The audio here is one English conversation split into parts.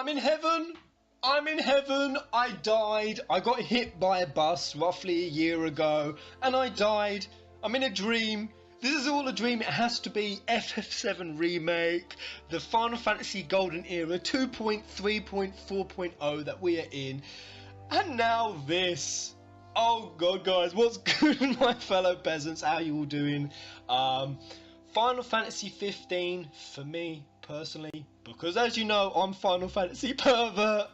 I'm in heaven. I'm in heaven. I died. I got hit by a bus roughly a year ago and I died. I'm in a dream. This is all a dream. It has to be FF7 Remake, the Final Fantasy Golden Era 2.3.4.0 that we are in. And now this. Oh god, guys, what's good, my fellow peasants? How are you all doing? Final Fantasy 15 for me personally, because as you know, I'm Final Fantasy pervert.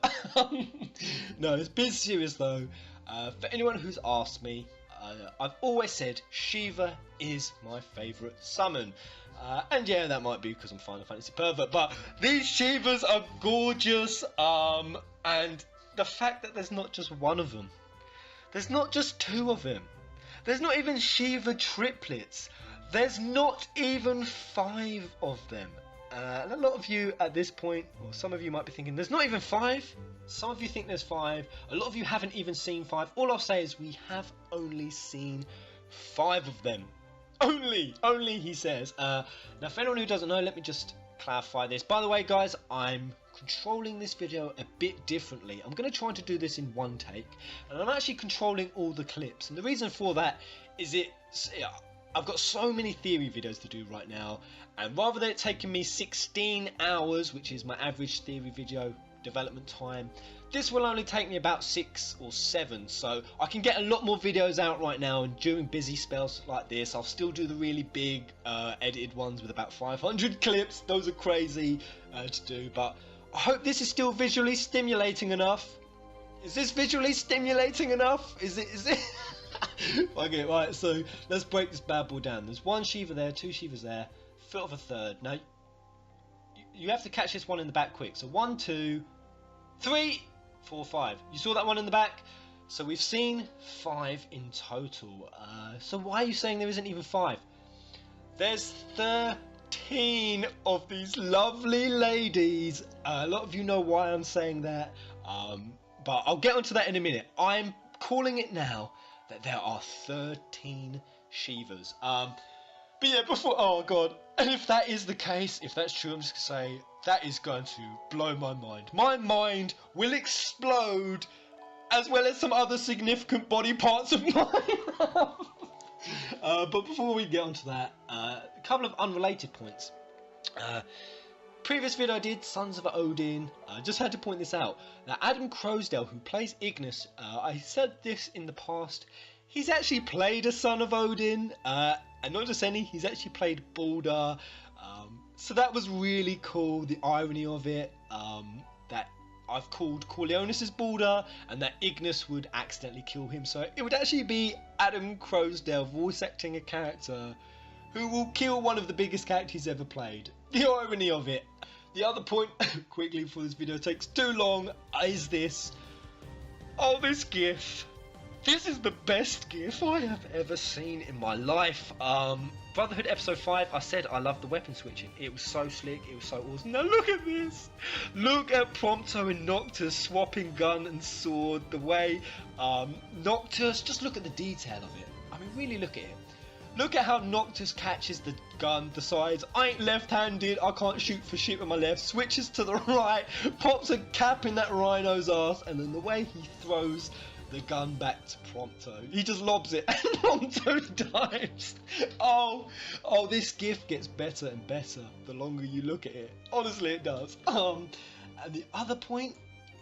No, it's a bit serious though. For anyone who's asked me, I've always said Shiva is my favourite summon. And yeah, that might be because I'm Final Fantasy pervert, but these Shivas are gorgeous. And the fact that there's not just one of them, there's not just two of them, there's not even Shiva triplets, there's not even 5 of them. And a lot of you at this point, or some of you might be thinking, there's not even 5. Some of you think there's 5. A lot of you haven't even seen 5. All I'll say is we have only seen 5 of them. Only, he says. Now, for anyone who doesn't know, let me just clarify this. By the way, guys, I'm controlling this video a bit differently. I'm going to try to do this in one take, and I'm actually controlling all the clips. And the reason for that is I've got so many theory videos to do right now, and rather than it taking me 16 hours, which is my average theory video development time, this will only take me about 6 or 7, so I can get a lot more videos out right now. And during busy spells like this, I'll still do the really big edited ones with about 500 clips. Those are crazy to do, but I hope this is still visually stimulating enough. Is this visually stimulating enough? Is it? Okay, right, so let's break this bad boy down. There's 1 Shiva there, 2 Shivas there, foot of a third. Now, you have to catch this one in the back quick. So 1, 2, 3, 4, 5. You saw that one in the back? So we've seen 5 in total. So why are you saying there isn't even 5? There's 13 of these lovely ladies. A lot of you know why I'm saying that, but I'll get onto that in a minute. I'm calling it now that there are 13 Shivas. But yeah, oh god, and if that is the case, if that's true, I'm just gonna say, that is going to blow my mind. My mind will explode, as well as some other significant body parts of mine. But before we get onto that, a couple of unrelated points. Previous video I did, Sons of Odin, I just had to point this out. Now, Adam Croasdale, who plays Ignis, I said this in the past, he's actually played a Son of Odin, and not just any, he's actually played Baldur, so that was really cool, the irony of it, that I've called Corleonis as Baldur, and that Ignis would accidentally kill him, so it would actually be Adam Croasdale voice acting a character who will kill one of the biggest characters he's ever played. The irony of it. The other point, quickly before this video takes too long, is this. Oh, this GIF. This is the best GIF I have ever seen in my life. Brotherhood episode 5, I said I loved the weapon switching. It was so slick, it was so awesome. Now look at this. Look at Prompto and Noctis swapping gun and sword. The way Noctis, just look at the detail of it. I mean, really look at it. Look at how Noctis catches the gun, decides, I ain't left-handed, I can't shoot for shit with my left, switches to the right, pops a cap in that rhino's ass, and then the way he throws the gun back to Prompto, he just lobs it, and Prompto dives. Oh, this GIF gets better and better the longer you look at it. Honestly, it does. And the other point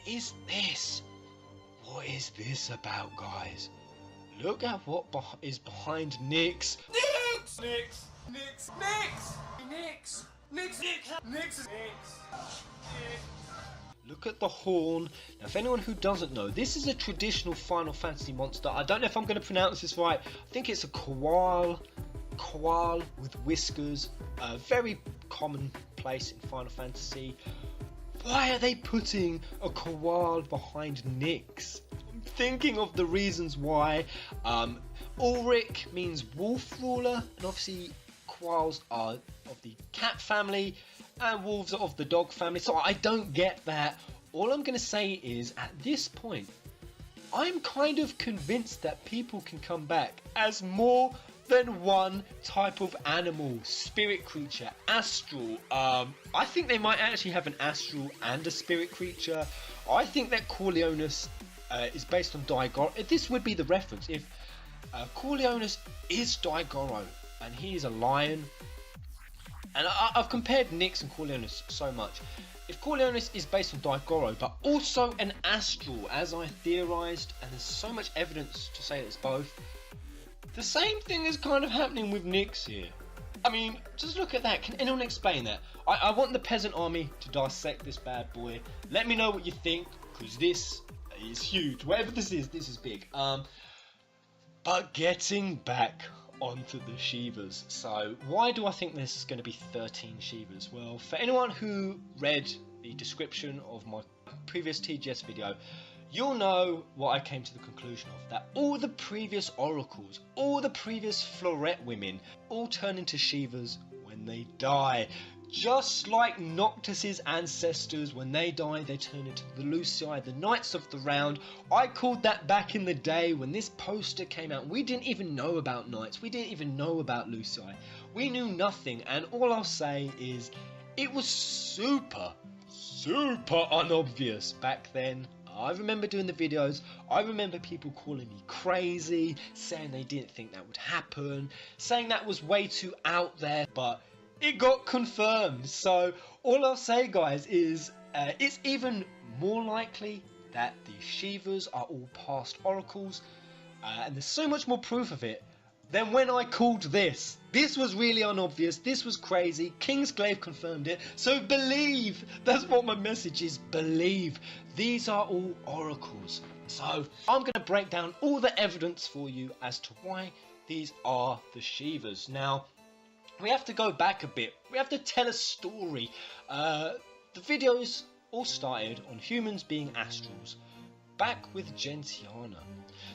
is this. What is this about, guys? Look at what is behind Nyx. Nyx! Look at the horn. Now, if anyone who doesn't know, this is a traditional Final Fantasy monster. I don't know if I'm going to pronounce this right. I think it's a koal with whiskers. Very commonplace in Final Fantasy. Why are they putting a koal behind Nyx? Thinking of the reasons why. Ulrich means wolf ruler, and obviously koals are of the cat family and wolves are of the dog family, so I don't get that. All I'm going to say is, at this point, I'm kind of convinced that people can come back as more than one type of animal, spirit creature, astral. I think they might actually have an astral and a spirit creature. I think that Corleonis is based on Daigoro. This would be the reference if Corleonis is Daigoro and he is a lion. And I've compared Nyx and Corleonis so much. If Corleonis is based on Daigoro, but also an astral, as I theorised, and there's so much evidence to say that it's both, the same thing is kind of happening with Nyx here. I mean, just look at that. Can anyone explain that? I want the peasant army to dissect this bad boy. Let me know what you think, because this is huge. Whatever this is big. But getting back onto the Shivas. So why do I think there's going to be 13 Shivas? Well, for anyone who read the description of my previous TGS video, you'll know what I came to the conclusion of, that all the previous oracles, all the previous Floret women, all turn into Shivas when they die. Just like Noctis's ancestors, when they die, they turn into the Lucii, the Knights of the Round. I called that back in the day when this poster came out. We didn't even know about Knights. We didn't even know about Lucii. We knew nothing, and all I'll say is it was super unobvious back then. I remember doing the videos. I remember people calling me crazy, saying they didn't think that would happen, saying that was way too out there, but it got confirmed. So all I'll say, guys, is it's even more likely that the Shivas are all past oracles, and there's so much more proof of it than when I called this. This was really unobvious. This was crazy. Kingsglaive confirmed it. So believe. That's what my message is. Believe. These are all oracles. So I'm going to break down all the evidence for you as to why these are the Shivas. Now, we have to go back a bit. We have to tell a story. The videos all started on humans being astrals, back with Gentiana.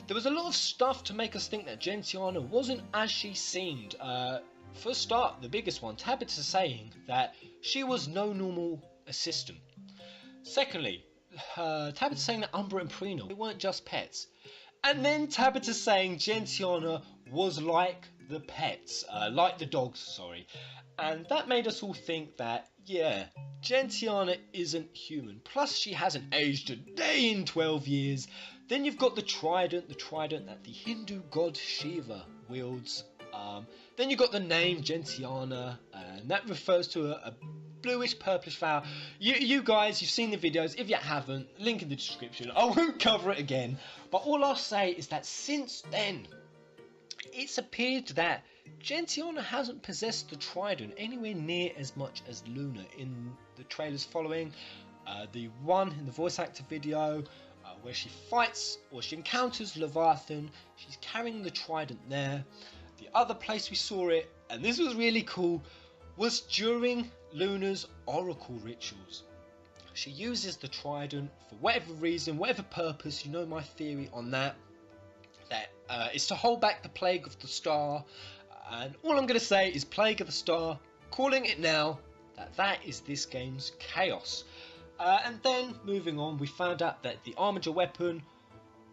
There was a lot of stuff to make us think that Gentiana wasn't as she seemed. For a start, the biggest one, Tabitha saying that she was no normal assistant. Secondly, Tabitha saying that Umbra and Preenal, they weren't just pets. And then Tabitha saying Gentiana was like the pets, like the dogs, sorry. And that made us all think that, yeah, Gentiana isn't human. Plus, she hasn't aged a day in 12 years. Then you've got the trident that the Hindu god Shiva wields. Then you've got the name Gentiana, and that refers to a bluish purplish flower. You guys, you've seen the videos. If you haven't, link in the description. I won't cover it again. But all I'll say is that since then, it's appeared that Gentiana hasn't possessed the trident anywhere near as much as Luna in the trailers following. The one in the voice actor video where she fights or she encounters Leviathan, she's carrying the trident there. The other place we saw it, and this was really cool, was during Luna's oracle rituals. She uses the trident for whatever reason, whatever purpose. You know my theory on that. That is to hold back the plague of the star. And all I'm going to say is plague of the star, calling it now, that is this game's chaos. And then moving on, we found out that the armature weapon,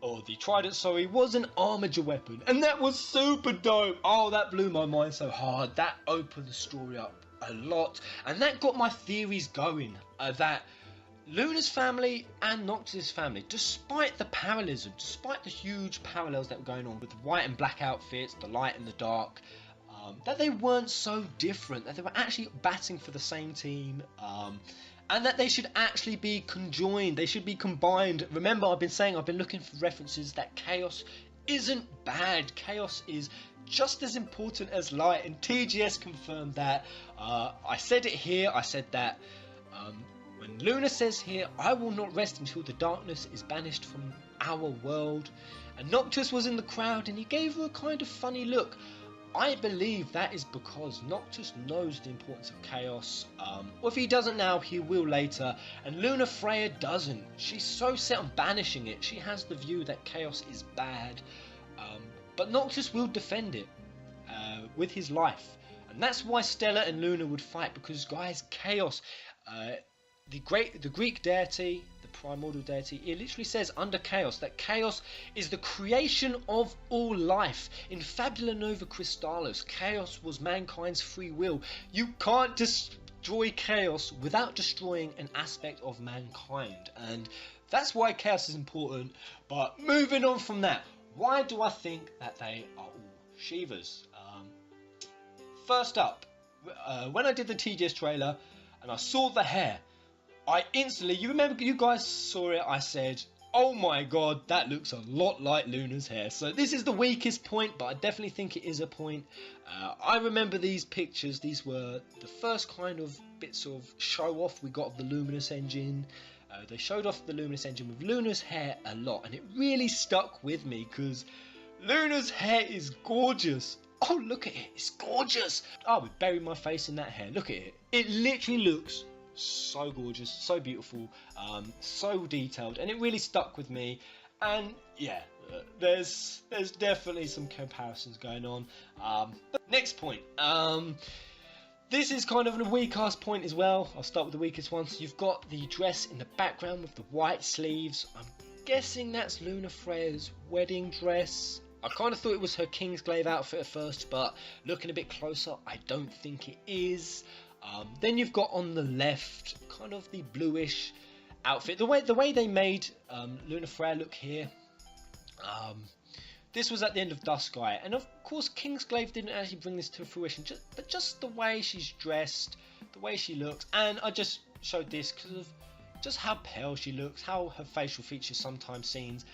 or the trident, sorry, was an armature weapon, and that was super dope. Oh, that blew my mind so hard. That opened the story up a lot, and that got my theories going. That Luna's family and Noctis' family, despite the parallelism, despite the huge parallels that were going on with the white and black outfits, the light and the dark, that they weren't so different, that they were actually batting for the same team, and that they should actually be conjoined, they should be combined. Remember, I've been looking for references that chaos isn't bad. Chaos is just as important as light, and TGS confirmed that. I said it here, I said that when Luna says here, I will not rest until the darkness is banished from our world, and Noctis was in the crowd and he gave her a kind of funny look. I believe that is because Noctis knows the importance of chaos, or if he doesn't now, he will later, and Luna Freya doesn't. She's so set on banishing it, she has the view that chaos is bad, but Noctis will defend it with his life, and that's why Stella and Luna would fight, because guys, chaos, the Greek deity, the primordial deity. It literally says under chaos that chaos is the creation of all life. In Fabula Nova Crystallis, chaos was mankind's free will. You can't destroy chaos without destroying an aspect of mankind, and that's why chaos is important. But moving on from that, why do I think that they are all Shivas? First up, when I did the TGS trailer and I saw the hair, I instantly, you remember, you guys saw it, I said, oh my god, that looks a lot like Luna's hair. So this is the weakest point, but I definitely think it is a point. I remember these pictures. These were the first kind of bits of show off we got of the Luminous engine. They showed off the Luminous engine with Luna's hair a lot, and it really stuck with me because Luna's hair is gorgeous. Oh, look at it, it's gorgeous. I would bury my face in that hair. Look at it. It literally looks so gorgeous, so beautiful, so detailed, and it really stuck with me. And yeah, there's definitely some comparisons going on. But next point, this is kind of a weak-ass point as well. I'll start with the weakest one. So you've got the dress in the background with the white sleeves. I'm guessing that's Luna Freya's wedding dress. I kind of thought it was her Kingsglaive outfit at first, but looking a bit closer, I don't think it is. Then you've got on the left kind of the bluish outfit. The way they made Luna Freya look here. This was at the end of Dusksky, and of course Kingsglaive didn't actually bring this to fruition, but just the way she's dressed, the way she looks, and I just showed this because of just how pale she looks, how her facial features sometimes scenes.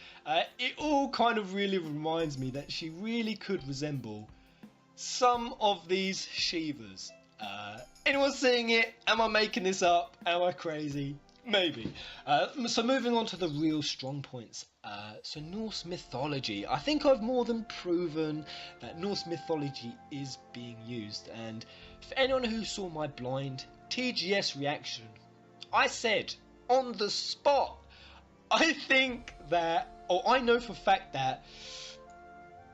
It all kind of really reminds me that she really could resemble some of these Shivas. Anyone seeing it? Am I making this up? Am I crazy? Maybe. So moving on to the real strong points. So Norse mythology. I think I've more than proven that Norse mythology is being used. And for anyone who saw my blind TGS reaction, I said on the spot, I think that, or I know for a fact that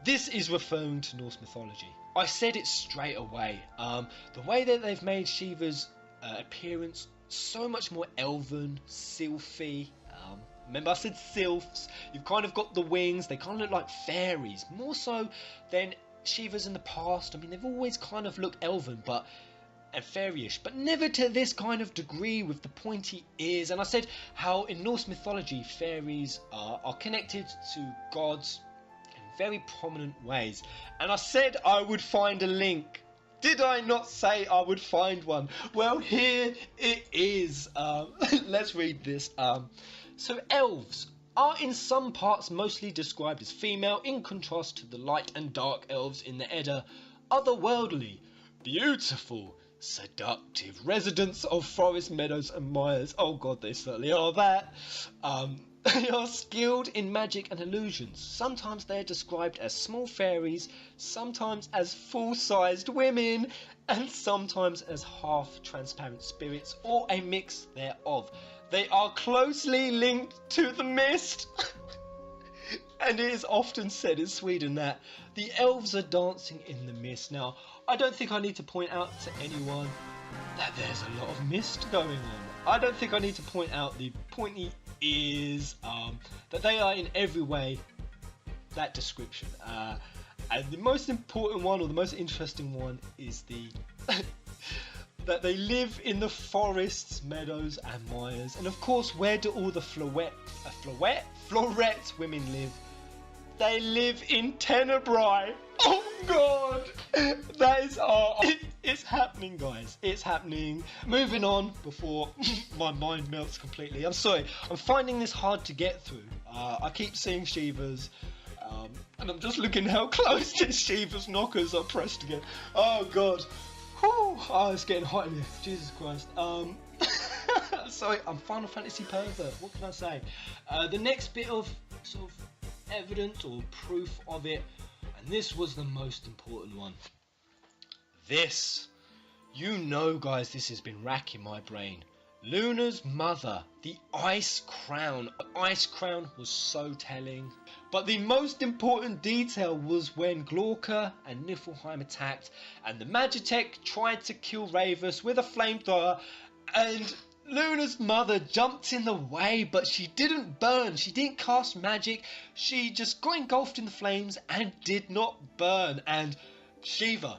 this is referring to Norse mythology. I said it straight away. The way that they've made Shiva's appearance so much more elven, sylphy. Remember I said sylphs. You've kind of got the wings. They kind of look like fairies, more so than Shivas in the past. I mean, they've always kind of looked elven, and fairyish, but never to this kind of degree with the pointy ears. And I said how in Norse mythology, fairies are connected to gods in very prominent ways. And I said I would find a link. Did I not say I would find one? Well, here it is. Let's read this. So elves are in some parts mostly described as female, in contrast to the light and dark elves in the Edda. Otherworldly, beautiful, seductive residents of forest, meadows and mires. Oh god, they certainly are that. They are skilled in magic and illusions. Sometimes they are described as small fairies, sometimes as full-sized women, and sometimes as half-transparent spirits, or a mix thereof. They are closely linked to the mist. And it is often said in Sweden that the elves are dancing in the mist. Now, I don't think I need to point out to anyone that there's a lot of mist going on. I don't think I need to point out the pointy ears, that they are in every way that description. And the most important one, or the most interesting one, is the that they live in the forests, meadows and mires. And of course, where do all the florette women live? They live in tenebrae. Oh god, that is it's happening, guys. It's happening. Moving on before my mind melts completely. I'm sorry, I'm finding this hard to get through. I keep seeing Shivas, and I'm just looking how close to Shiva's knockers are pressed again. Oh god. Whew. Oh, it's getting hot in here. Jesus Christ. Sorry, I'm Final Fantasy pervert. What can I say? The next bit of sort of evidence or proof of it, and this was the most important one. This, you know, guys, this has been racking my brain. Luna's mother, the Ice Crown. The Ice Crown was so telling. But the most important detail was when Glorka and Niflheim attacked and the Magitech tried to kill Ravus with a flamethrower, and Luna's mother jumped in the way, but she didn't burn. She didn't cast magic. She just got engulfed in the flames and did not burn. And Shiva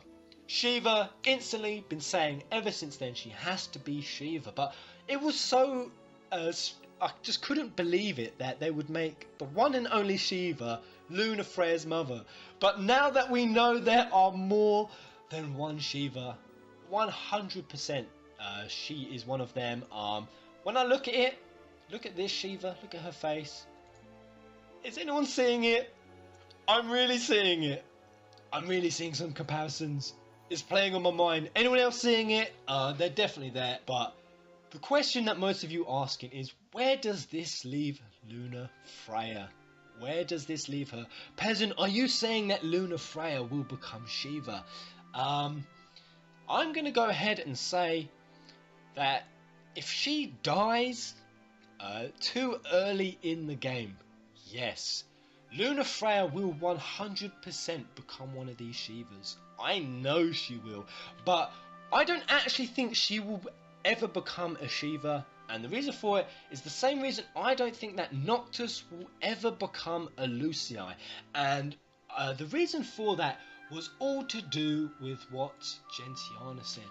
instantly been saying ever since then she has to be Shiva. But it was so... I just couldn't believe it that they would make the one and only Shiva Luna Freya's mother. But now that we know there are more than one Shiva, 100% she is one of them. When I look at it, look at this Shiva, look at her face. Is anyone seeing it? I'm really seeing it. I'm really seeing some comparisons. It's playing on my mind. Anyone else seeing it? They're definitely there. But the question that most of you are asking is, where does this leave Luna Freya? Where does this leave her? Peasant, are you saying that Luna Freya will become Shiva? I'm going to go ahead and say that if she dies too early in the game, yes, Luna Freya will 100% become one of these Shivas. I know she will, but I don't actually think she will ever become a Shiva, and the reason for it is the same reason I don't think that Noctis will ever become a Lucii, and the reason for that was all to do with what Gentiana said.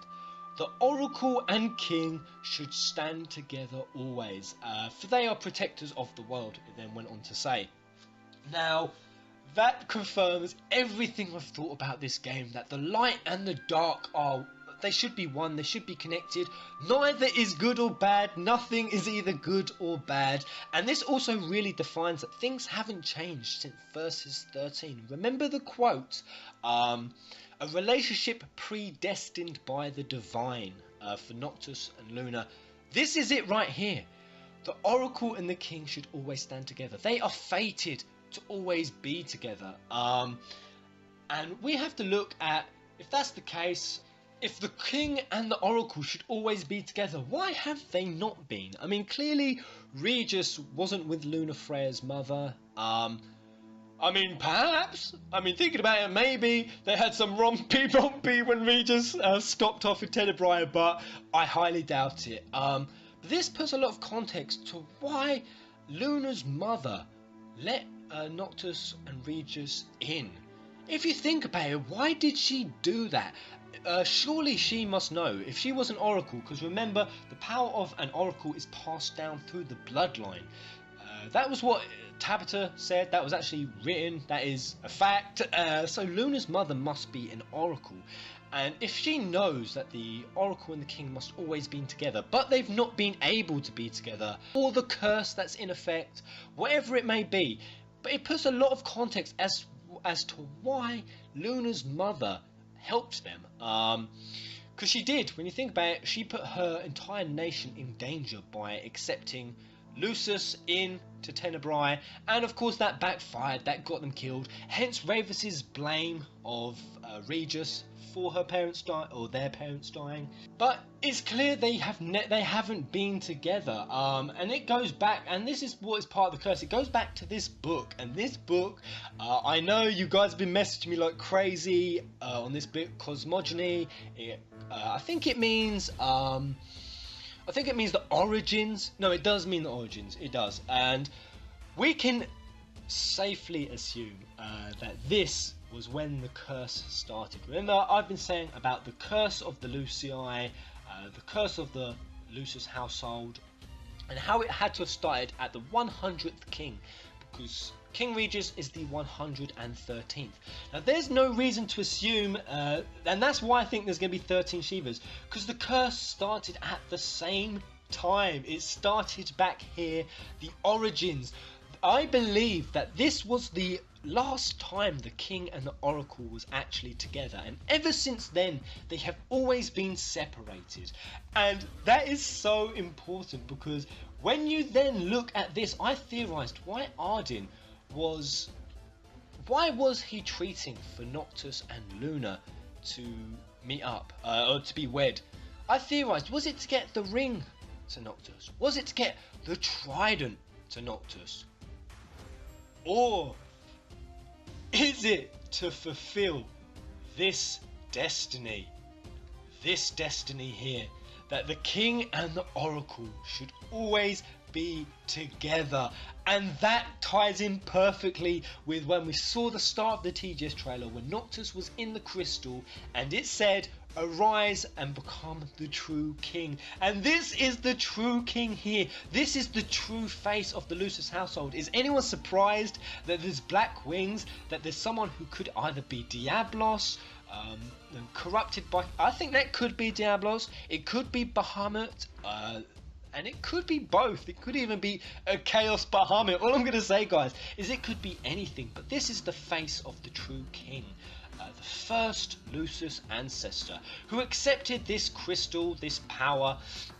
The Oracle and King should stand together always, for they are protectors of the world, it then went on to say. Now, that confirms everything I've thought about this game, that the light and the dark they should be one, they should be connected. Neither is good or bad, nothing is either good or bad. And this also really defines that things haven't changed since Versus 13. Remember the quote, a relationship predestined by the divine, for Noctis and Luna. This is it right here. The Oracle and the King should always stand together. They are fated to always be together. And we have to look at, if that's the case, if the King and the Oracle should always be together, why have they not been? I mean, clearly Regis wasn't with Luna Freya's mother. I mean, perhaps. I mean, thinking about it, maybe they had some rompy when Regis stopped off in Tenebrae, but I highly doubt it. This puts a lot of context to why Luna's mother let Noctis and Regis in. If you think about it, why did she do that? Surely she must know. If she was an oracle, because remember, the power of an oracle is passed down through the bloodline. That was what Tabitha said. That was actually written. That is a fact. So Luna's mother must be an oracle. And if she knows that the Oracle and the King must always be together, but they've not been able to be together, or the curse that's in effect, whatever it may be, but it puts a lot of context as to why Luna's mother helped them. Because she did, when you think about it, she put her entire nation in danger by accepting Lucis into Tenebrae, and of course that backfired, that got them killed. Hence Ravus's blame of Regis for her parents dying, or their parents dying. But it's clear they haven't been together, and it goes back, and this is what is part of the curse. It goes back to this book, and this book, I know you guys have been messaging me like crazy on this book, cosmogony. I think it means the origins. No, it does mean the origins. It does. And we can safely assume that this was when the curse started. Remember, I've been saying about the curse of the Lucii, the curse of the Lucis household, and how it had to have started at the 100th king, because King Regis is the 113th. Now, there's no reason to assume, and that's why I think there's going to be 13 Shivas, because the curse started at the same time. It started back here, the origins. I believe that this was the last time the King and the Oracle was actually together, and ever since then they have always been separated. And that is so important, because when you then look at this, I theorized why was he treating for Noctis and Luna to meet up, or to be wed? I theorized, was it to get the ring to Noctis? Was it to get the trident to Noctis? Or is it to fulfill this destiny here? that the king and the oracle should always be together, and that ties in perfectly with when we saw the start of the TGS trailer when Noctis was in the crystal and it said, arise and become the true king. And this is the true king here. This is the true face of the Lucis household. Is anyone surprised that there's black wings, that there's someone who could either be Diablos, corrupted by, I think that could be Diablos, it could be Bahamut, and it could be both. It could even be a Chaos Bahamut. All I'm going to say, guys, is it could be anything. But this is the face of the true king. The first Lucis ancestor who accepted this crystal, this power.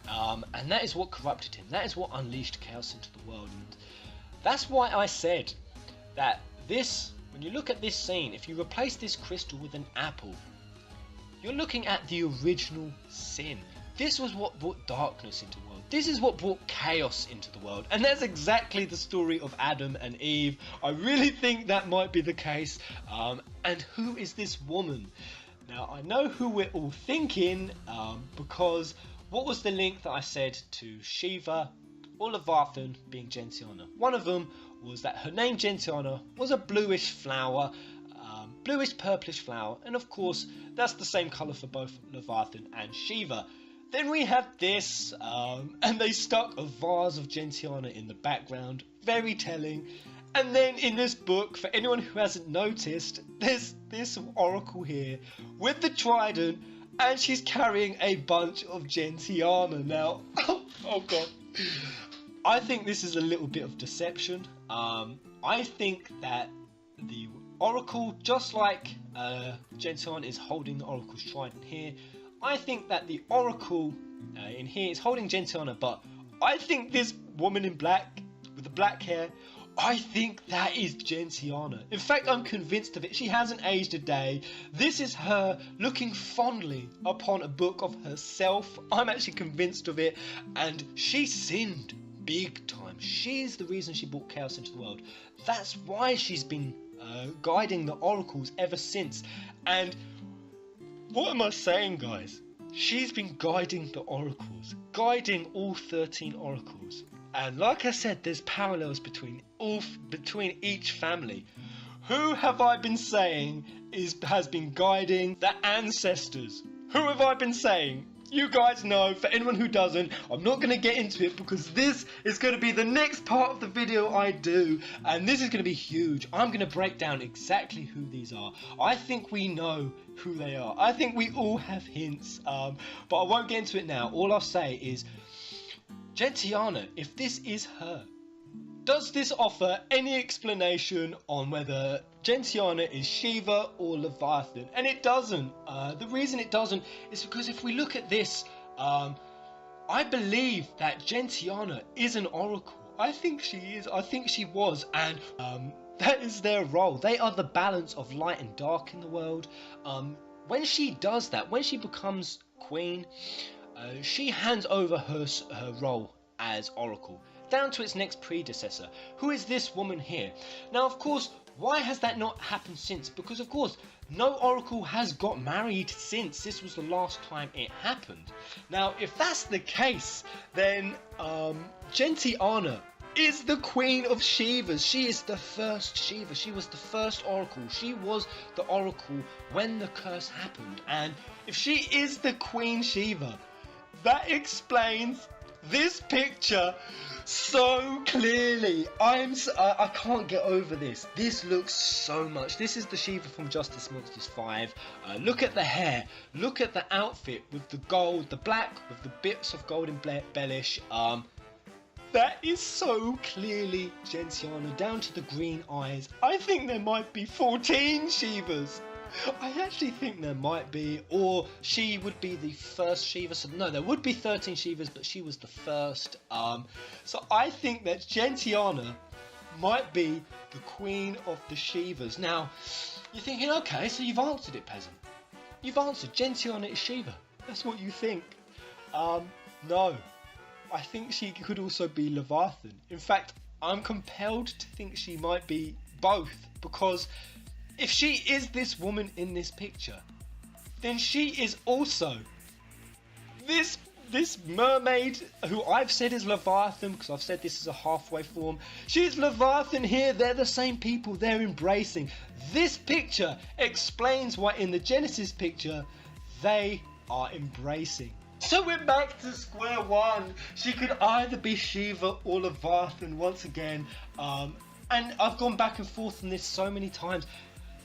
And that is what corrupted him. That is what unleashed chaos into the world. And that's why I said that this, when you look at this scene, if you replace this crystal with an apple, you're looking at the original sin. This was what brought darkness into the world. This is what brought chaos into the world. And that's exactly the story of Adam and Eve. I really think that might be the case. And who is this woman? Now, I know who we're all thinking, because what was the link that I said to Shiva or Leviathan being Gentiana? One of them was that her name Gentiana was a bluish flower, bluish purplish flower, and of course that's the same colour for both Leviathan and Shiva. Then we have this, and they stuck a vase of Gentiana in the background, very telling. And then in this book, for anyone who hasn't noticed, there's this oracle here with the trident, and she's carrying a bunch of Gentiana. Now, oh god, I think this is a little bit of deception. I think that the oracle, just like Gentiana is holding the oracle's trident here, I think that the oracle in here is holding Gentiana, but I think this woman in black with the black hair, I think that is Gentiana. In fact, I'm convinced of it. She hasn't aged a day. This is her looking fondly upon a book of herself. I'm actually convinced of it. And she sinned big time. She's the reason she brought chaos into the world. That's why she's been guiding the oracles ever since. And what am I saying, guys? She's been guiding the oracles, guiding all 13 oracles. And like I said, there's parallels between each family. Who have I been saying has been guiding the ancestors? Who have I been saying? You guys know. For anyone who doesn't, I'm not going to get into it because this is going to be the next part of the video I do, and this is going to be huge. I'm going to break down exactly who these are. I think we know who they are. I think we all have hints, but I won't get into it now. All I'll say is, Gentiana, if this is her, does this offer any explanation on whether Gentiana is Shiva or Leviathan? And it doesn't. The reason it doesn't is because if we look at this, I believe that Gentiana is an oracle. I think she is. I think she was. And that is their role. They are the balance of light and dark in the world. When she does that, when she becomes queen, she hands over her role as oracle down to its next predecessor. Who is this woman here? Now, of course, why has that not happened since? Because, of course, no oracle has got married since. This was the last time it happened. Now, if that's the case, then Gentiana is the queen of Shivas. She is the first Shiva. She was the first oracle. She was the oracle when the curse happened. And if she is the queen Shiva, that explains this picture so clearly. I can't get over this. This looks so much. This is the Shiva from Justice Monsters 5. Look at the hair. Look at the outfit with the gold, the black with the bits of gold embellish. That is so clearly Gentiana, down to the green eyes. I think there might be 14 Shivas. I actually think there might be, or she would be the first Shiva. So no, there would be 13 Shivas, but she was the first. So I think that Gentiana might be the queen of the Shivas. Now, you're thinking, okay, so you've answered it, Peasant. You've answered. Gentiana is Shiva. That's what you think. No. I think she could also be Leviathan. In fact, I'm compelled to think she might be both, because if she is this woman in this picture, then she is also this this mermaid, who I've said is Leviathan, because I've said this is a halfway form, she's Leviathan here, they're the same people, they're embracing. This picture explains why in the Genesis picture, they are embracing. So we're back to square one. She could either be Shiva or Leviathan once again. And I've gone back and forth on this so many times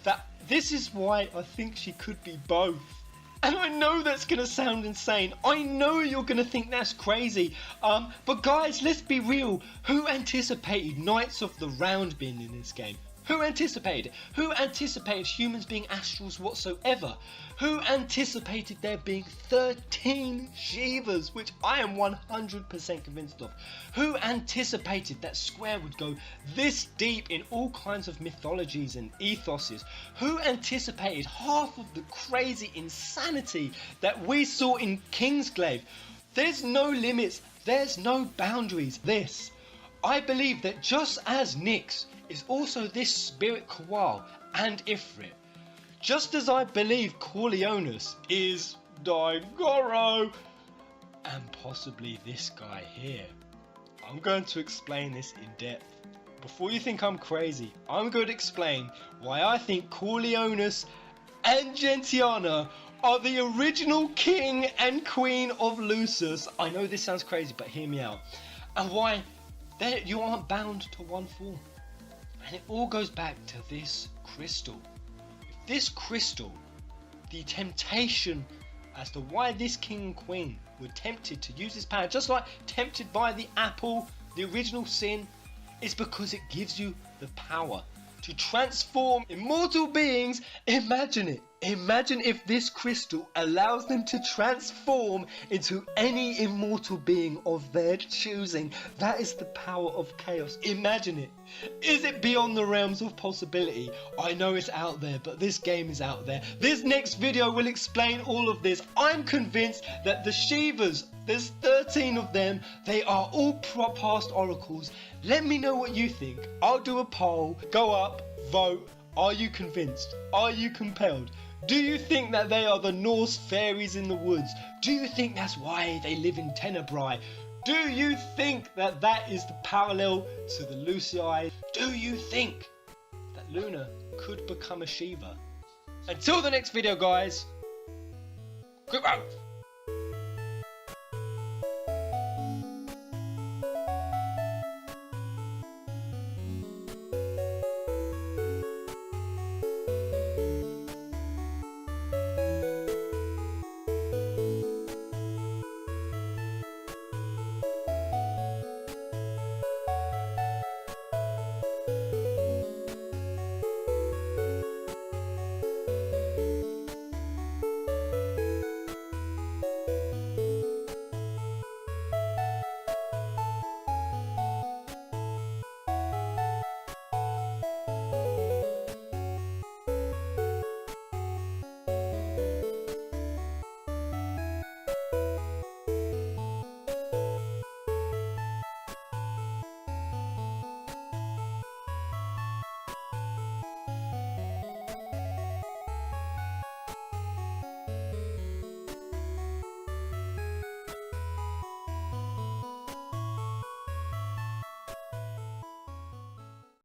that this is why I think she could be both. And I know that's going to sound insane. I know you're going to think that's crazy. But guys, let's be real. Who anticipated Knights of the Round being in this game? Who anticipated it? Who anticipated humans being astrals whatsoever? Who anticipated there being 13 Shivas, which I am 100% convinced of? Who anticipated that Square would go this deep in all kinds of mythologies and ethoses? Who anticipated half of the crazy insanity that we saw in Kingsglaive? There's no limits, there's no boundaries. I believe that just as Nyx is also this spirit Koal and Ifrit, just as I believe Corleonis is Daigoro and possibly this guy here. I'm going to explain this in depth. Before you think I'm crazy, I'm going to explain why I think Corleonis and Gentiana are the original king and queen of Lucis. I know this sounds crazy, but hear me out. And why you aren't bound to one form. And it all goes back to this crystal. If this crystal, the temptation as to why this king and queen were tempted to use this power, just like tempted by the apple, the original sin, is because it gives you the power to transform immortal beings. Imagine it. Imagine if this crystal allows them to transform into any immortal being of their choosing. That is the power of chaos. Imagine it. Is it beyond the realms of possibility? I know it's out there, but this game is out there. This next video will explain all of this. I'm convinced that the Shivas, there's 13 of them, they are all past oracles. Let me know what you think. I'll do a poll. Go up, vote. Are you convinced? Are you compelled? Do you think that they are the Norse fairies in the woods? Do you think that's why they live in tenebrae? Do you think that that is the parallel to the Lucii? Do you think that Luna could become a Shiva? Until the next video, guys, goodbye.